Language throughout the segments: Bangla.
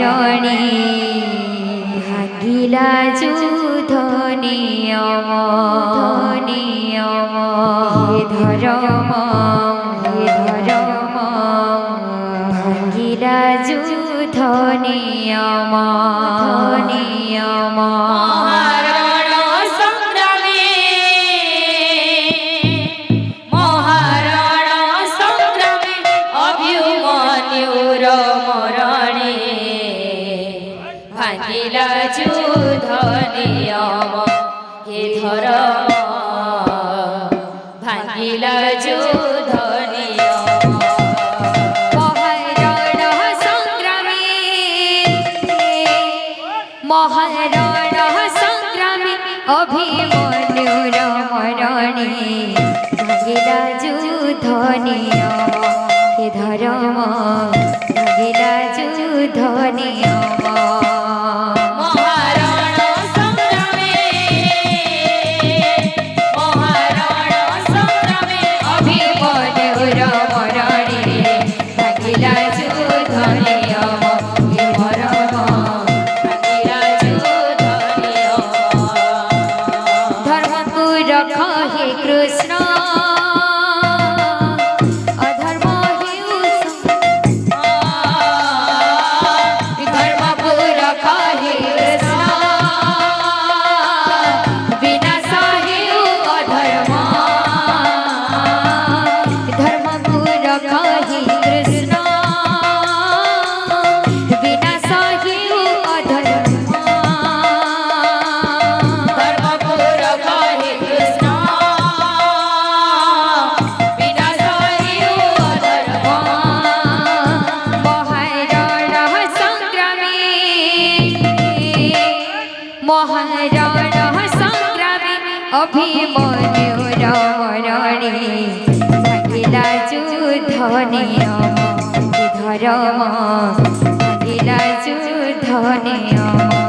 মরণে ভাঙিলা যুদ্ধ নিয়ম হে ধর্ম ভাঙিলা যুদ্ধ নিয়ম ভাঙিলা যুদ্ধ নিয়ম হে ধর্ম ভাঙিলা যুদ্ধ নিয়ম মহারণ সংগ্রামে অভিমন্যুর মরণে ভাঙিলা যুদ্ধ নিয়ম হে ধর্ম ভাঙিলা যুদ্ধ নিয়ম कृष्ण अधर्म धर्म को रखा है कृष्ण विनाश है अधर्म धर्म को रखा है कृष्ण विनाश है अधर्म धर्म को रखा है कृष्ण মহারণ সংগ্রামে অভিমন্যুর মরণে ভাঙিলা যুদ্ধ নিয়ম হে ধর্ম ভাঙিলা যুদ্ধ নিয়ম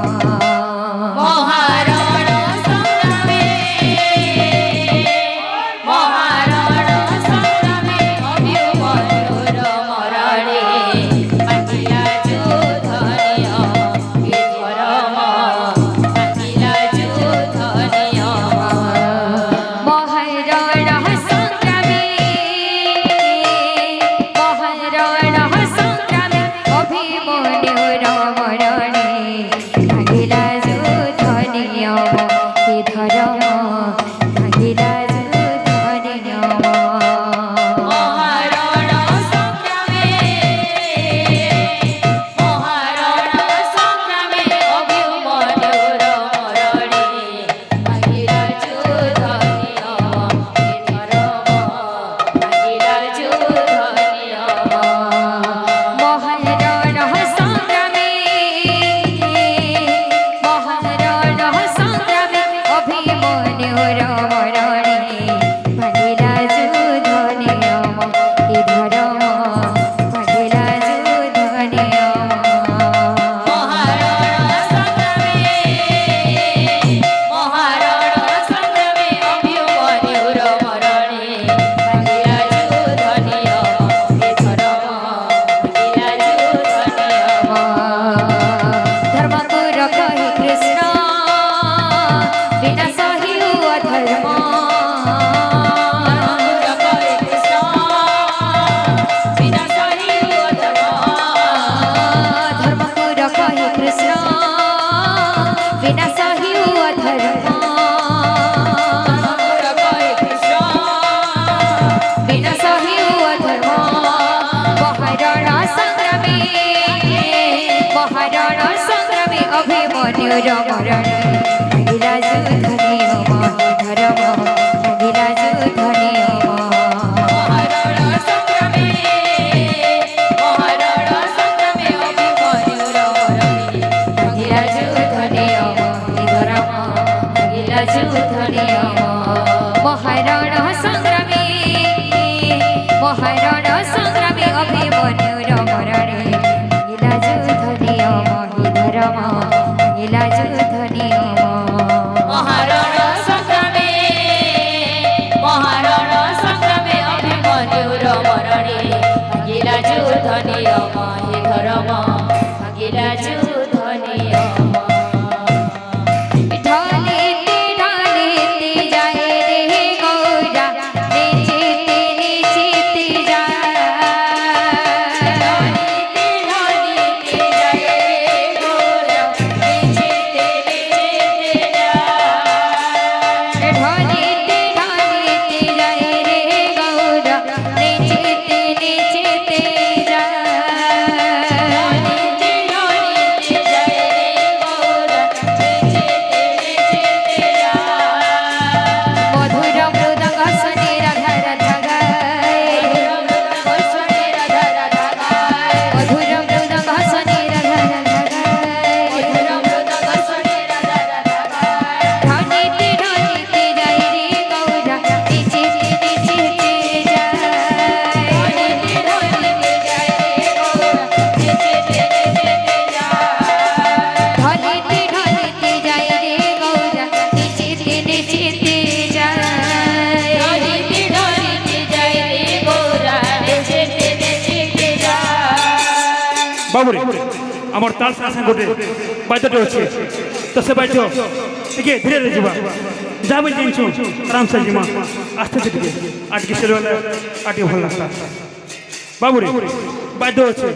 অভিমন্যুর মরণে ভাঙিলা যুদ্ধ নিয়ম হে ধর্ম ভাঙিলা যুদ্ধ নিয়ম ভাঙিলা যুদ্ধ নিয়ম হে ধর্ম ভাঙিলা যুদ্ধ নিয়ম মহারণ সংগ্রামে অভিমন্যুর মরণে ভাঙিলা যুদ্ধ নিয়ম হে ধর্ম ভাঙিলা যুদ্ধ নিয়ম মহারণ সংগ্রামে অভিমন্যুর মরণে ভাঙিলা যুদ্ধ নিয়ম হে ধর্ম লাজু ধনে আমার ঢলিতে ঢলিতে যায় রে গৌরা নেচেতে নেচেতে যায় ঢলিতে ঢলিতে যায় রে গৌরা নেচেতে নেচেতে যায় ঢলিতে ঢলিতে যায় রে গৌরা নেচেতে নেচেতে যায় ঢলিতে ঢলিতে যায় রে গৌরা নেচেতে নেচেতে যায় মধুর মৃদঙ্গ শুনে রাধা রাধা গায় বসনে রাধা রাধা গায় মধুর মৃদঙ্গ শুনে রাধা রাধা গায় বসনে রাধা রাধা গায় ঢলিতে ঢলিতে যায় রে গৌরা নেচেতে নেচেতে যায় ঢলিতে ঢলিতে যায় রে গৌরা নেচেতে নেচেতে যায় ঢলিতে ঢলিতে যায় রে গৌরা নেচেতে নেচেতে যায় ঢলিতে ঢলিতে যায় রে গৌরা নেচেতে নেচেতে যায় বাবুরে আমার তাল সাথে গোটে বাদ্যটি ଅଛି তো সে বাদ্য ଟିକେ ଧୀରେ ଧୀରେ ଯିବା ଯାହା ବି ଜିନିଛୁ ଆରାମସେ ଯିମା ଆସ୍ତେ ଆସ୍ତେ ଟିକେ ଆଟିକି ସେରେ ଗଲେ ଆଟିକେ ଭଲ ଲାଗିଲା ବାବୁରେ ବାଦ୍ୟ ଅଛି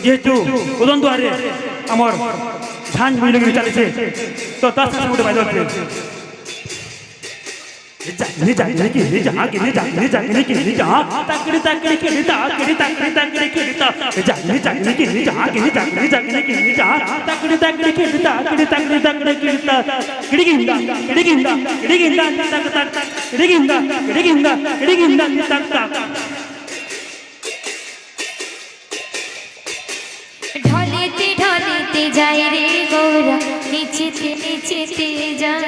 ଯେହେତୁ ଉଦନ ଦୁଆରେ ଆମର ଝାଞ୍ଜ ମିଳିକି ଚାଲିছে ତ ତା ସାথে ଗୋଟେ ବାଦ୍ୟ ଅଛି ঢলিতে ঢলিতে যায় রে গৌরা নিচেতে নিচেতে যায়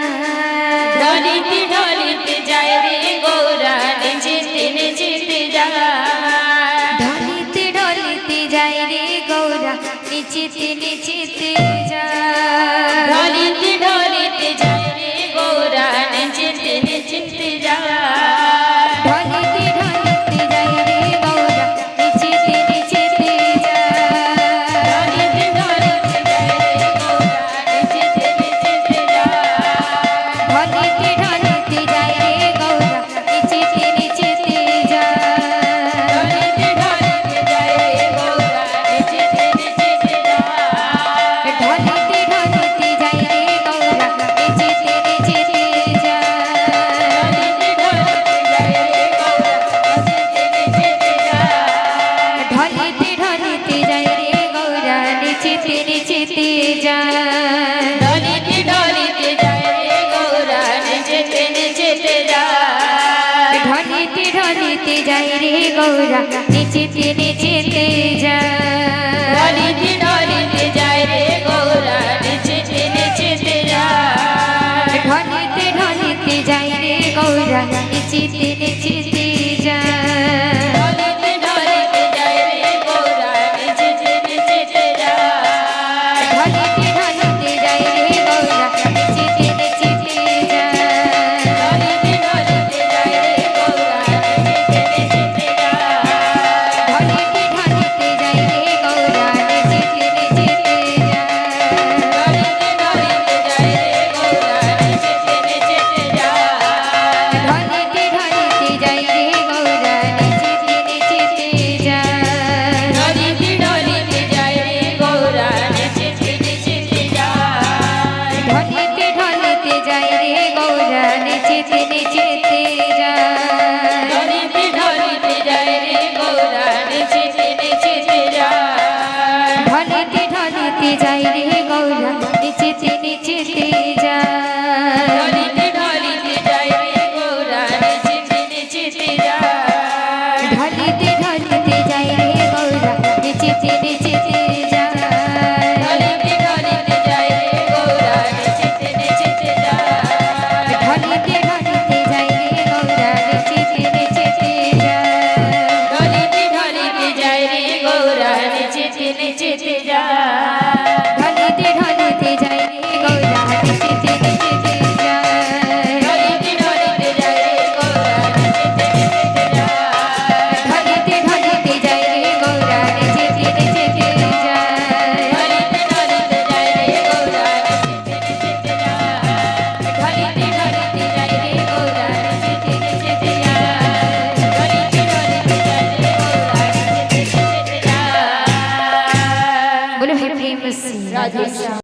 ঢলিতে ঢলিতে যায় রে গৌরা নেচেতে নেচেতে যায় ঢলিতে ঢলিতে যায় রে গৌরা নিচেতে নিচেতে যায় ঢলিতে ঢলিতে যায় রে গৌরা নেচেতে নেচেতে যায় ঢলিতে ঢলিতে যায় রে গৌরা নিচেতে নিচেতে যায় ঢলিতে ঢলিতে যায় রে গৌরা নেচেতে নেচেতে যায় ঢলিতে ঢলিতে যায় রে গৌরা নিচেতে নিচেতে যায় ঢলিতে ঢলিতে যায় রে গৌরা নেচেতে নেচেতে যায় ঢলিতে ঢলিতে যায় রে গৌরা নেচেতে নেচেতে যায় ঢলিতে ঢলিতে যায় রে গৌরা নেচেতে নেচেতে যায় ঢলিতে ঢলিতে যায় রে গৌরা নেচেতে নেচেতে যায় ঢলিতে ঢলিতে যায় রে গৌরা নেচেতে নেচেতে যায় ঢলিতে ঢলিতে যায় রে গৌরা নেচেতে নেচেতে যায় ঢলিতে ঢলিতে যায় রে গৌরা নেচেতে নেচেতে যায় ঢলিতে ঢলিতে যায় রে গৌরা নেচেতে নেচেতে যায় ঢলিতে ঢলিতে যায় রে গৌরা নেচেতে নেচেতে যায় ঢলিতে ঢলিতে যায় রে গৌরা নেচেতে নেচেতে যায় ঢলিতে ঢলিতে যায় রে গৌরা নেচেতে নেচেতে যায় ঢলিতে ঢলিতে যায় রে গৌরা নেচেতে নেচেতে নেচেতে যায় রাধে শ্যাম